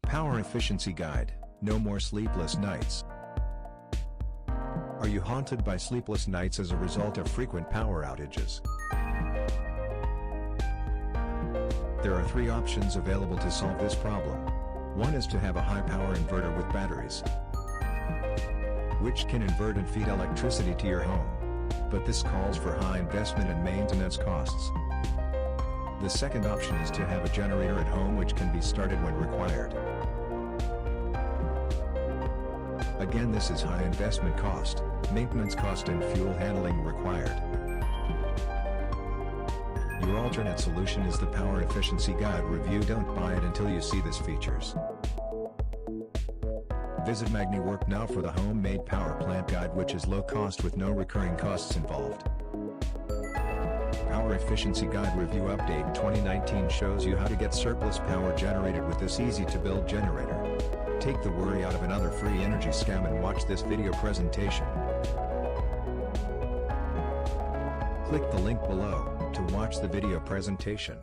Power Efficiency Guide, no more sleepless nights. Are you haunted by sleepless nights as a result of frequent power outages? There are three options available to solve this problem. One is to have a high-power inverter with batteries, which can invert and feed electricity to your home. But this calls for high investment and maintenance costs. The second option is to have a generator at home which can be started when required. Again, this is high investment cost, maintenance cost and fuel handling required. Your alternate solution is the Power Efficiency Guide review. Don't buy it until you see these features. Visit Magniwork Now for the homemade power plant guide, which is low cost with no recurring costs involved. Power Efficiency Guide Review Update 2019 shows you how to get surplus power generated with this easy-to-build generator. Take the worry out of another free energy scam and watch this video presentation. Click the link below to watch the video presentation.